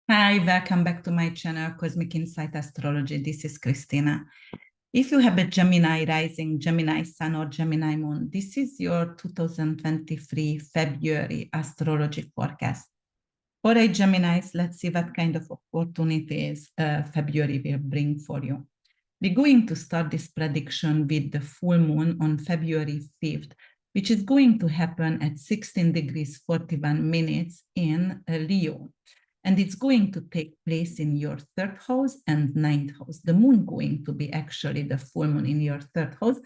Hi, welcome back to my channel, Cosmic Insight Astrology. This is Christina. If you have a Gemini rising, Gemini sun, or Gemini moon, this is your 2023 February astrology forecast. All right, Geminis, let's see what kind of opportunities February will bring for you. We're going to start this prediction with the full moon on February 5th, which is going to happen at 16 degrees 41 minutes in Leo. And it's going to take place in your third house and ninth house. The moon going to be actually the full moon in your third house,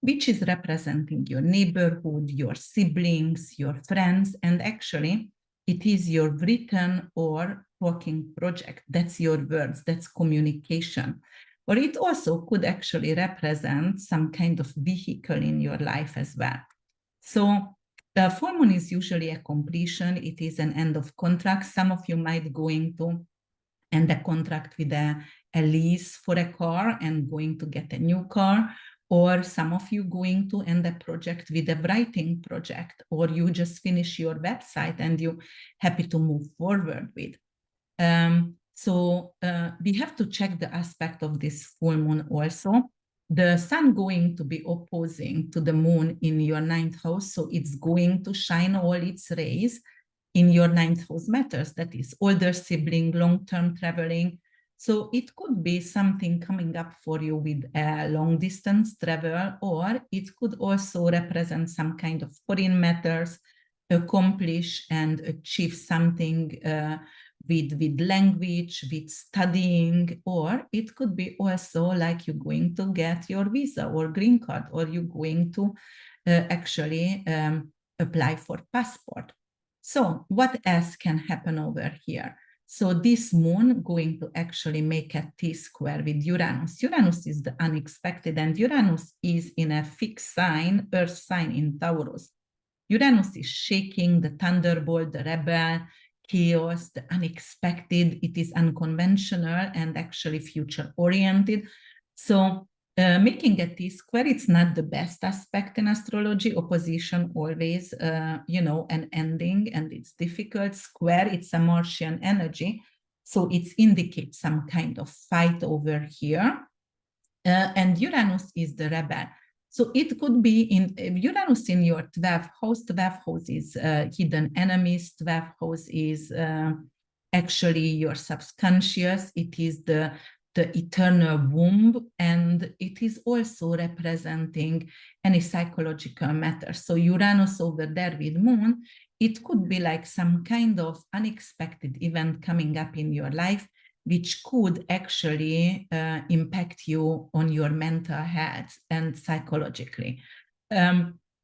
which is representing your neighborhood, your siblings, your friends, and actually it is your written or talking project. That's your words, that's communication. Or it also could actually represent some kind of vehicle in your life as well. So the full moon is usually a completion. It is an end of contract. Some of you might going to end a contract with a lease for a car and going to get a new car, or some of you going to end a project with a writing project, or you just finish your website and you're happy to move forward with. So we have to check the aspect of this full moon also. The sun going to be opposing to the moon in your ninth house, so it's going to shine all its rays in your ninth house matters. That is older sibling, long-term traveling. So it could be something coming up for you with a long distance travel, or it could also represent some kind of foreign matters, accomplish and achieve something with language, with studying, or it could be also like you're going to get your visa or green card, or you're going to actually apply for passport. So what else can happen over here? So this moon going to actually make a T-square with Uranus. Uranus is the unexpected, and Uranus is in a fixed sign, Earth sign in Taurus. Uranus is shaking, the thunderbolt, the rebel, chaos, the unexpected. It is unconventional and actually future-oriented. So making a T-square, it's not the best aspect in astrology. Opposition always, an ending, and it's difficult. Square, it's a Martian energy. So it indicates some kind of fight over here. And Uranus is the rebel. So it could be in Uranus in your 12th house. 12th house is hidden enemies. 12th house is actually your subconscious. It is the eternal womb, and it is also representing any psychological matter. So Uranus over there with moon, it could be like some kind of unexpected event coming up in your life, which could actually impact you on your mental health and psychologically.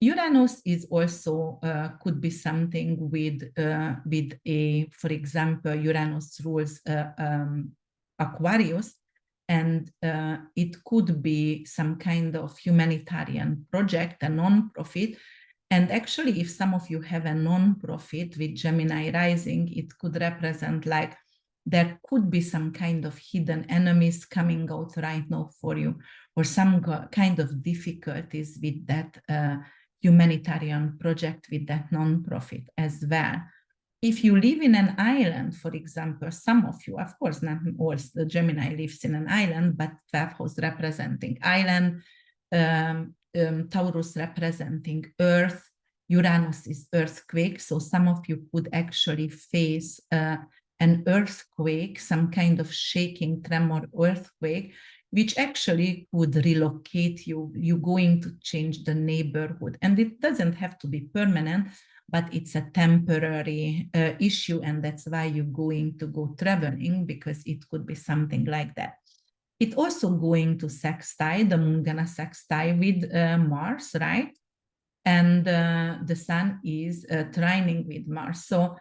Uranus is also could be something with a, for example, Uranus rules Aquarius, and it could be some kind of humanitarian project, a non-profit. And actually, if some of you have a non-profit with Gemini rising, it could represent like there could be some kind of hidden enemies coming out right now for you, or some kind of difficulties with that humanitarian project, with that non-profit as well. If you live in an island, for example, some of you, of course, not all the Gemini lives in an island, but 12th house representing island, Taurus representing earth, Uranus is earthquake. So some of you could actually face an earthquake, some kind of shaking, tremor earthquake, which actually could relocate you. You're going to change the neighborhood. And it doesn't have to be permanent, but it's a temporary issue. And that's why you're going to go traveling, because it could be something like that. It's also going to sextile, the moon gonna sextile with Mars, right? And the sun is trining with Mars. So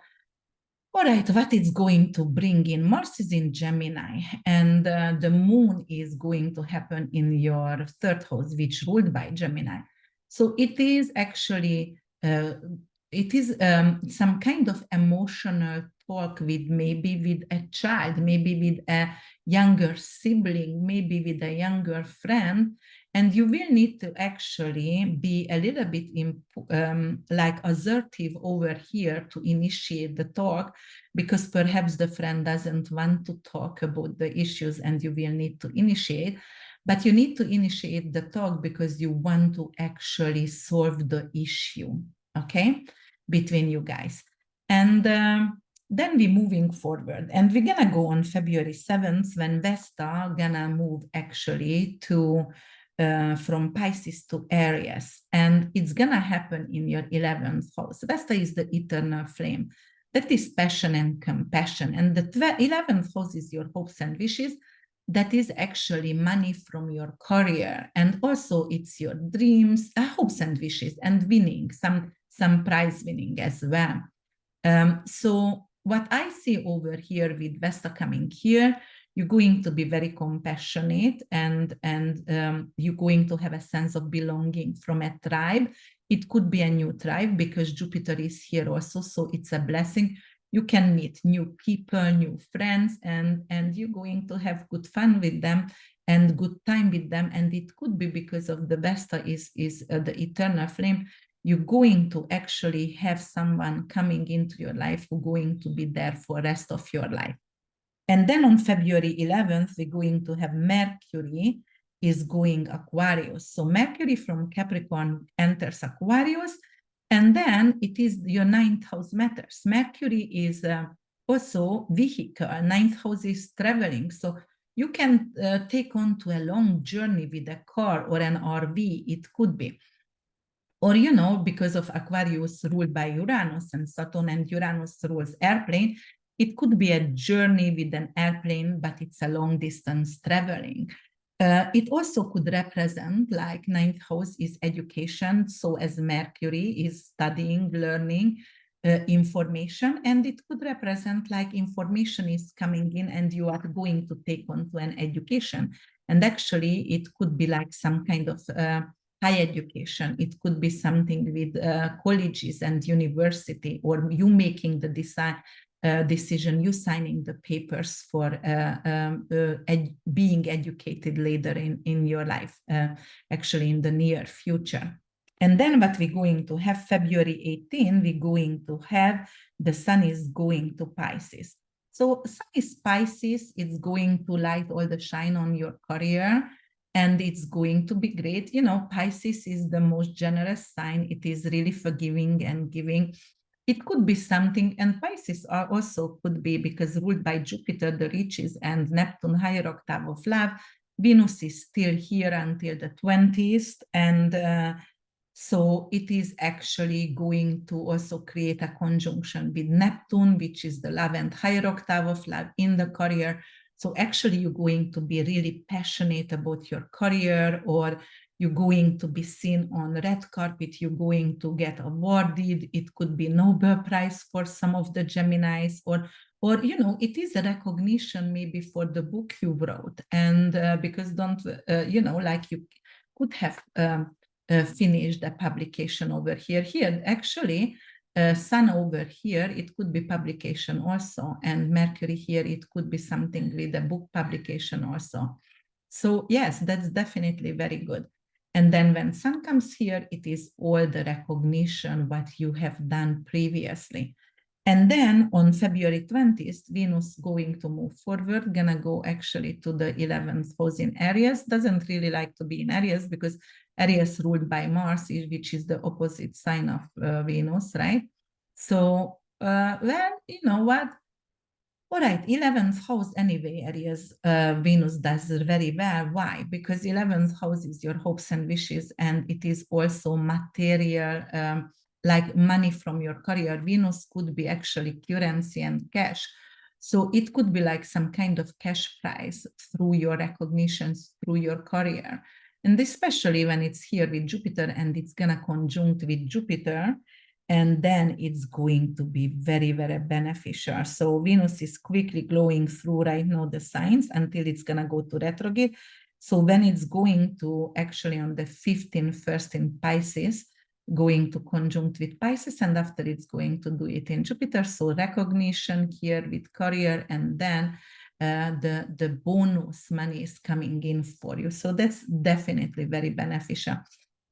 all right, what it's going to bring in? Mars is in Gemini, and the moon is going to happen in your third house, which ruled by Gemini. So it is actually, some kind of emotional talk with maybe with a child, maybe with a younger sibling, maybe with a younger friend. And you will need to actually be a little bit like assertive over here to initiate the talk, because perhaps the friend doesn't want to talk about the issues and you will need to initiate. But you need to initiate the talk because you want to actually solve the issue, okay, between you guys. And then we're moving forward, and we're gonna go on February 7th when Vesta gonna move actually to from Pisces to Aries, and it's gonna happen in your 11th house. Vesta is the eternal flame. That is passion and compassion, and the 11th house is your hopes and wishes. That is actually money from your career, and also it's your dreams, hopes and wishes, and winning, some prize winning as well. So what I see over here with Vesta coming here, you're going to be very compassionate, and you're going to have a sense of belonging from a tribe. It could be a new tribe because Jupiter is here also, so it's a blessing. You can meet new people, new friends, and you're going to have good fun with them and good time with them. And it could be because of the Vesta is the eternal flame. You're going to actually have someone coming into your life who's going to be there for the rest of your life. And then on February 11th, we're going to have Mercury is going Aquarius. So Mercury from Capricorn enters Aquarius, and then it is your 9th house matters. Mercury is also vehicle. 9th house is traveling. So you can take on to a long journey with a car or an RV, it could be. Or, you know, because of Aquarius ruled by Uranus, and Saturn and Uranus rules airplane, it could be a journey with an airplane, but it's a long distance traveling. It also could represent, like 9th house is education. So as Mercury is studying, learning, information, and it could represent like information is coming in and you are going to take on to an education. And actually it could be like some kind of high education. It could be something with colleges and university, or you making the decision, you signing the papers for being educated later in your life, actually in the near future. And then what we're going to have February 18, we're going to have the sun is going to Pisces. So sun is Pisces, it's going to light all the shine on your career, and it's going to be great. You know, Pisces is the most generous sign. It is really forgiving and giving. It could be something, and Pisces are also could be, because ruled by Jupiter, the riches, and Neptune, higher octave of love. Venus is still here until the 20th, and so it is actually going to also create a conjunction with Neptune, which is the love and higher octave of love in the career. So actually you're going to be really passionate about your career, or you're going to be seen on red carpet, you're going to get awarded. It could be Nobel Prize for some of the Geminis, or you know, it is a recognition maybe for the book you wrote. And because you know, like you could have finished the publication over here. Here, actually, Sun over here, it could be publication also, and Mercury here, it could be something with a book publication also. So yes, that's definitely very good. And then when Sun comes here, it is all the recognition what you have done previously. And then on February 20th, Venus going to move forward, gonna go actually to the 11th house in Aries. Doesn't really like to be in Aries because Aries ruled by Mars, which is the opposite sign of Venus, right? So, well, you know what? All right, 11th house anyway, Aries, Venus does very well. Why? Because 11th house is your hopes and wishes, and it is also material, like money from your career. Venus could be actually currency and cash. So it could be like some kind of cash prize through your recognitions, through your career. And especially when it's here with Jupiter and it's gonna conjunct with Jupiter, and then it's going to be very, very beneficial. So Venus is quickly glowing through right now the signs until it's going to go to retrograde. So when it's going to actually on the 15th, first in Pisces, going to conjunct with Pisces, and after it's going to do it in Jupiter. So recognition here with career, and then the bonus money is coming in for you. So that's definitely very beneficial.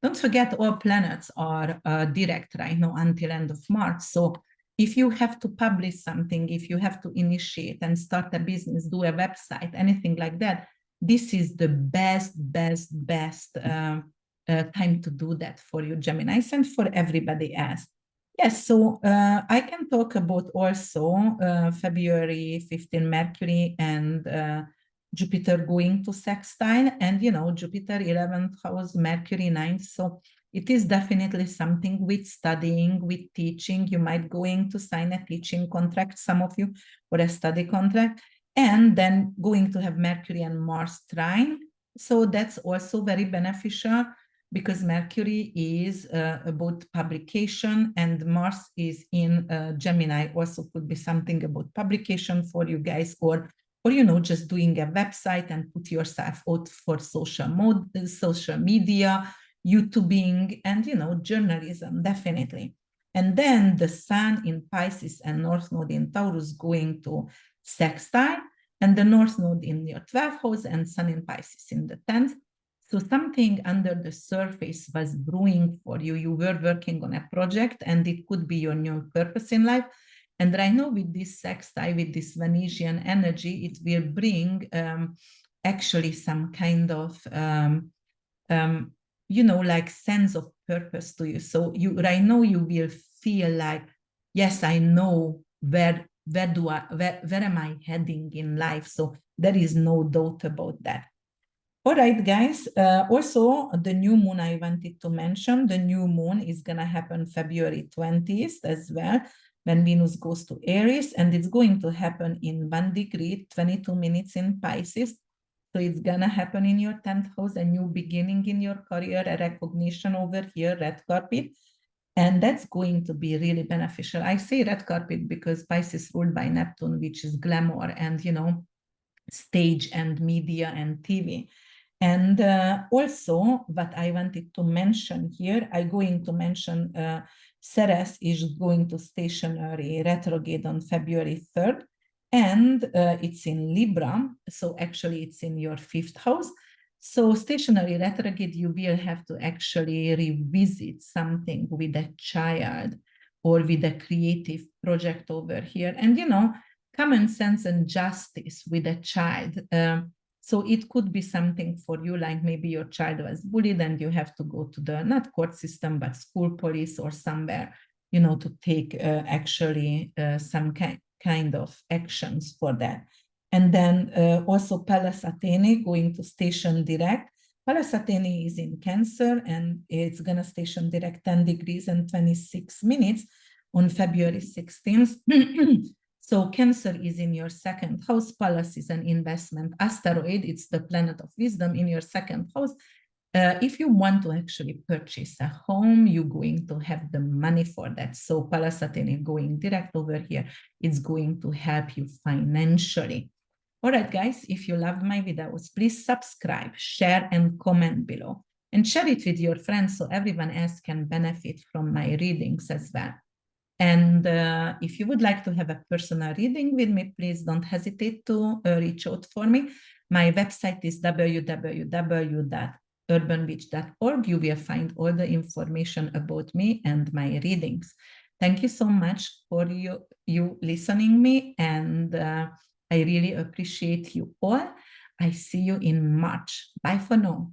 Don't forget, all planets are direct right now until end of March. So if you have to publish something, if you have to initiate and start a business, do a website, anything like that, this is the best time to do that for you, Geminis, and for everybody else. Yes, so I can talk about also February 15 Mercury and Jupiter going to sextile, and Jupiter 11th house, Mercury 9th. So it is definitely something with studying, with teaching. You might going to sign a teaching contract, some of you, or a study contract, and then going to have Mercury and Mars trine. So that's also very beneficial, because Mercury is about publication, and Mars is in Gemini, also could be something about publication for you guys, or just doing a website and put yourself out for social media, YouTubing, and journalism, definitely. And then the Sun in Pisces and North Node in Taurus going to sextile, and the North Node in your 12th house and Sun in Pisces in the 10th. So something under the surface was brewing for you. You were working on a project, and it could be your new purpose in life. And right now, with this sextile, with this Venusian energy, it will bring actually some kind of like sense of purpose to you. So right now you will feel like, yes, I know where am I heading in life. So there is no doubt about that. All right, guys. Also, the new moon I wanted to mention, the new moon is going to happen February 20th as well, when Venus goes to Aries, and it's going to happen in 1 degree, 22 minutes in Pisces. So it's going to happen in your 10th house, a new beginning in your career, a recognition over here, red carpet. And that's going to be really beneficial. I say red carpet because Pisces ruled by Neptune, which is glamour and, stage and media and TV. And also, what I wanted to mention here, I'm going to mention Ceres is going to stationary retrograde on February 3rd, and it's in Libra, so actually it's in your 5th house. So stationary retrograde, you will have to actually revisit something with a child or with a creative project over here. And, common sense and justice with a child. So it could be something for you, like maybe your child was bullied and you have to go to the, not court system, but school police or somewhere, to take actually some kind of actions for that. And then also Pallas Athene going to station direct. Pallas Athene is in Cancer, and it's going to station direct 10 degrees and 26 minutes on February 16th. So Cancer is in your 2nd house. Pallas is an investment asteroid. It's the planet of wisdom in your 2nd house. If you want to actually purchase a home, you're going to have the money for that. So Pallas Athene going direct over here, it's going to help you financially. All right, guys, if you loved my videos, please subscribe, share, and comment below. And share it with your friends so everyone else can benefit from my readings as well. And if you would like to have a personal reading with me, please don't hesitate to reach out for me. My website is www.urbanwitch.org. You will find all the information about me and my readings. Thank you so much for you listening me, and I really appreciate you all. I see you in March. Bye for now.